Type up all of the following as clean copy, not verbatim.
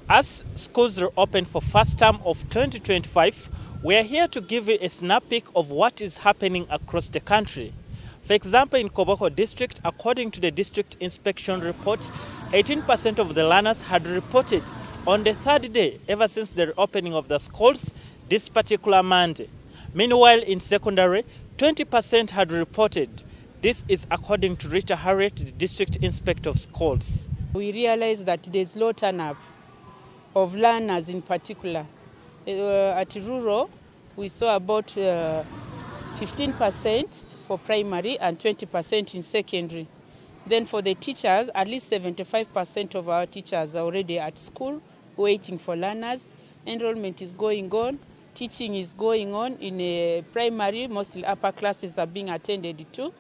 As schools reopen for first term of 2025, we are here to give you a snap peek of what is happening across the country. For example, in Koboko District, according to the district inspection report, 18% of the learners had reported on the third day ever since the reopening of the schools this particular Monday. Meanwhile, in secondary, 20% had reported. This is according to Rita Harriet, the district inspector of schools. We realize that there's low turn-up of learners in particular. At rural, we saw about 15% for primary and 20% in secondary. Then for the teachers, at least 75% of our teachers are already at school waiting for learners. Enrollment is going on. Teaching is going on in a primary. Mostly upper classes are being attended to.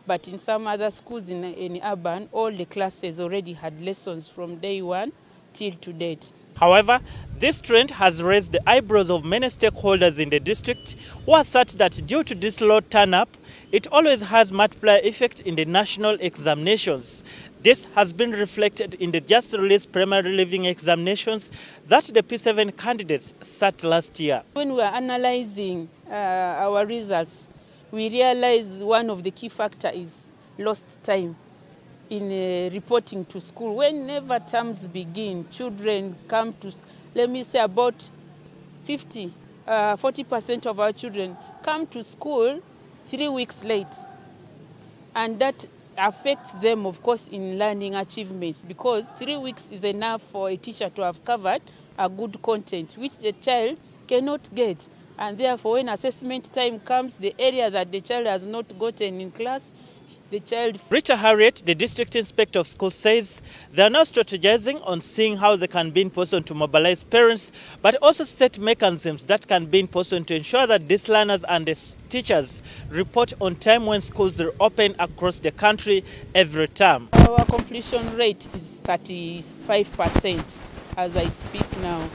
But in some other schools in urban, all the classes already had lessons from day one till to date. However, this trend has raised the eyebrows of many stakeholders in the district who assert that due to this low turn-up, it always has multiplier effect in the national examinations. This has been reflected in the just released primary leaving examinations that the P7 candidates sat last year. When we are analyzing our results, we realize one of the key factors is lost time in reporting to school. Whenever terms begin, children come to, let me say about 40% of our children come to school 3 weeks late. And that affects them, of course, in learning achievements, because 3 weeks is enough for a teacher to have covered a good content, which the child cannot get. And therefore, when assessment time comes, the area that the child has not gotten in class, the child... Rita Harriet, the district inspector of schools, says they are now strategizing on seeing how they can be in position to mobilize parents, but also set mechanisms that can be in position to ensure that these learners and the teachers report on time when schools are open across the country every term. Our completion rate is 35% as I speak now.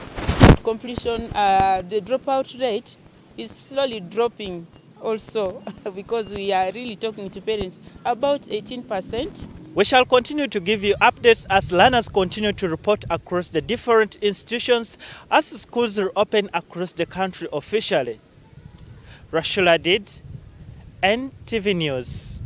Completion, the dropout rate is slowly dropping also because we are really talking to parents about 18%. We shall continue to give you updates as learners continue to report across the different institutions as schools are open across the country officially. Rashula Did, NTV News.